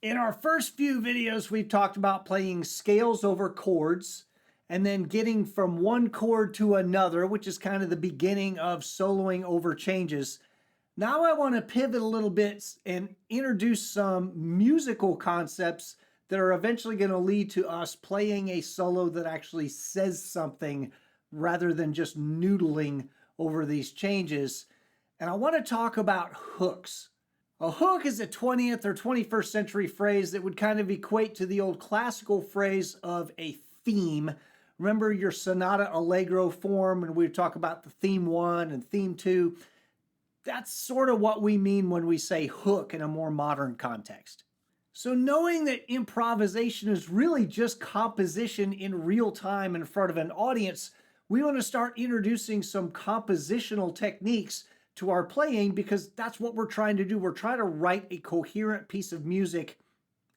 In our first few videos, we've talked about playing scales over chords and then getting from one chord to another, which is kind of the beginning of soloing over changes. Now I want to pivot a little bit and introduce some musical concepts that are eventually going to lead to us playing a solo that actually says something rather than just noodling over these changes. And I want to talk about hooks. A hook is a 20th or 21st century phrase that would kind of equate to the old classical phrase of a theme. Remember your sonata allegro form, and we talk about the theme 1 and theme 2. That's sort of what we mean when we say hook in a more modern context. So knowing that improvisation is really just composition in real time in front of an audience, we want to start introducing some compositional techniques to our playing, because that's what we're trying to do. We're trying to write a coherent piece of music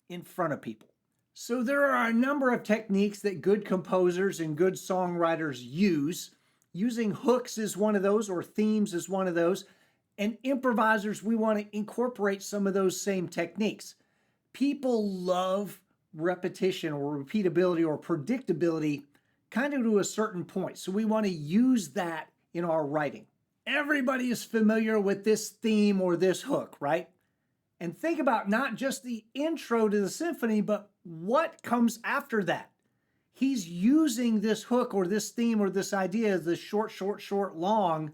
in front of people. So there are a number of techniques that good composers and good songwriters use. Using hooks is one of those, or themes is one of those. And improvisers, we want to incorporate some of those same techniques. People love repetition or repeatability or predictability kind of to a certain point. So we want to use that in our writing. Everybody is familiar with this theme or this hook, right? And think about not just the intro to the symphony, but what comes after that. He's using this hook or this theme or this idea, the short, short, short, long,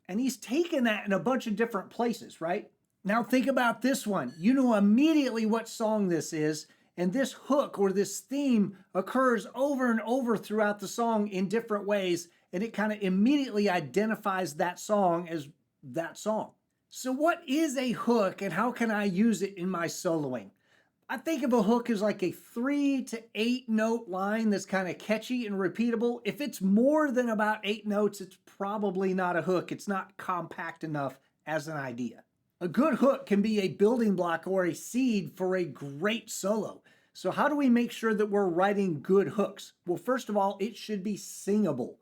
and he's taken that in a bunch of different places, right? Now think about this one. You know immediately what song this is, and this hook or this theme occurs over and over throughout the song in different ways, and it kind of immediately identifies that song as that song. So what is a hook, and how can I use it in my soloing? I think of a hook as like a 3 to 8 note line that's kind of catchy and repeatable. If it's more than about 8 notes, it's probably not a hook. It's not compact enough as an idea. A good hook can be a building block or a seed for a great solo. So how do we make sure that we're writing good hooks? Well, first of all, it should be singable.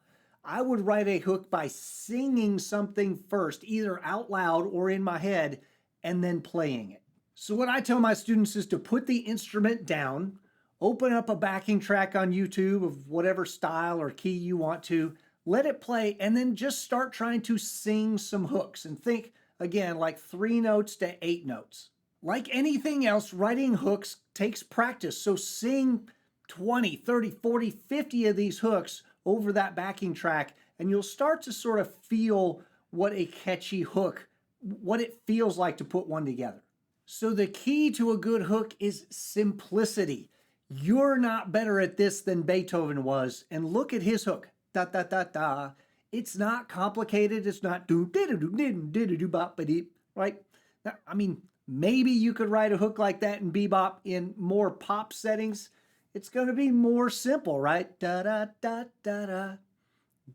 I would write a hook by singing something first, either out loud or in my head, and then playing it. So what I tell my students is to put the instrument down, open up a backing track on YouTube of whatever style or key you want to, let it play, and then just start trying to sing some hooks. And think, again, like 3 notes to 8 notes. Like anything else, writing hooks takes practice. So sing 20, 30, 40, 50 of these hooks over that backing track, and you'll start to sort of feel what a catchy hook, what it feels like to put one together. So the key to a good hook is simplicity. You're not better at this than Beethoven was, and look at his hook. Da da da da. It's not complicated. It's not do do do do do do bop ba deep, right? Now, I mean, maybe you could write a hook like that in bebop in more pop settings. It's going to be more simple, right? Da da da da da.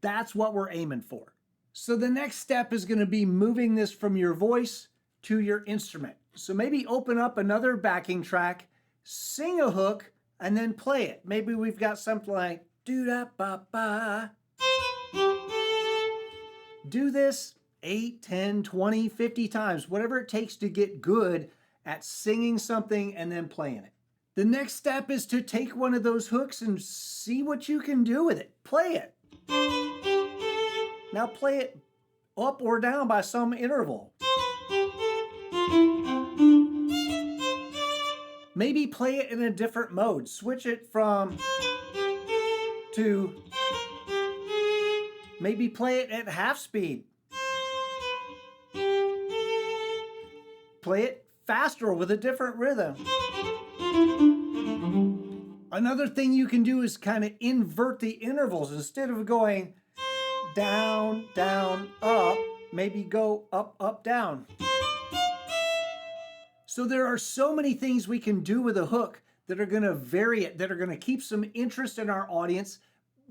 That's what we're aiming for. So the next step is going to be moving this from your voice to your instrument. So maybe open up another backing track, sing a hook, and then play it. Maybe we've got something like do da ba ba. Do this 8, 10, 20, 50 times, whatever it takes to get good at singing something and then playing it. The next step is to take one of those hooks and see what you can do with it. Play it. Now play it up or down by some interval. Maybe play it in a different mode. Switch it from to maybe play it at half speed. Play it faster with a different rhythm. Another thing you can do is kind of invert the intervals. Instead of going down, down, up, maybe go up, up, down. So there are so many things we can do with a hook that are going to vary it, that are going to keep some interest in our audience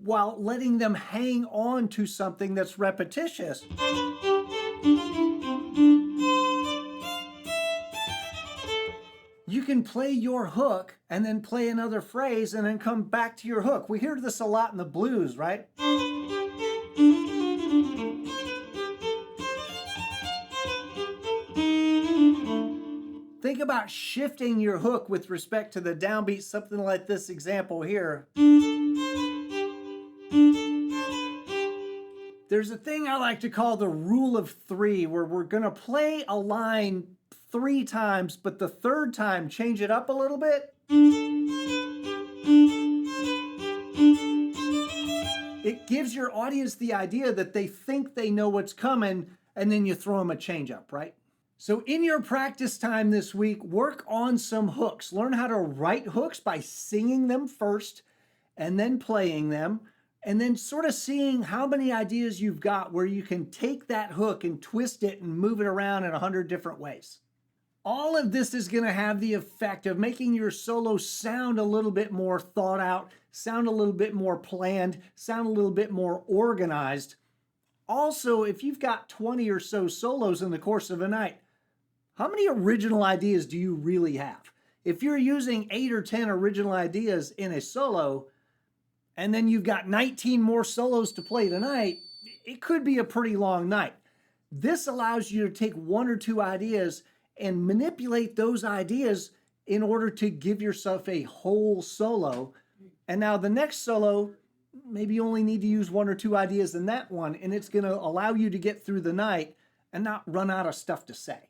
while letting them hang on to something that's repetitious. You can play your hook and then play another phrase and then come back to your hook. We hear this a lot in the blues, right? Think think about shifting your hook with respect to the downbeat, something like this example here. There's a thing I like to call the rule of three, where we're going to play a line 3 times, but the third time change it up a little bit. It gives your audience the idea that they think they know what's coming, and then you throw them a change up, right? So in your practice time this week, work on some hooks. Learn how to write hooks by singing them first and then playing them, and then sort of seeing how many ideas you've got where you can take that hook and twist it and move it around in 100 different ways. All of this is going to have the effect of making your solo sound a little bit more thought out, sound a little bit more planned, sound a little bit more organized. Also, if you've got 20 or so solos in the course of a night, how many original ideas do you really have? If you're using 8 or 10 original ideas in a solo, and then you've got 19 more solos to play tonight, it could be a pretty long night. This allows you to take 1 or 2 ideas and manipulate those ideas in order to give yourself a whole solo. And now the next solo, maybe you only need to use 1 or 2 ideas in that one, and it's going to allow you to get through the night and not run out of stuff to say.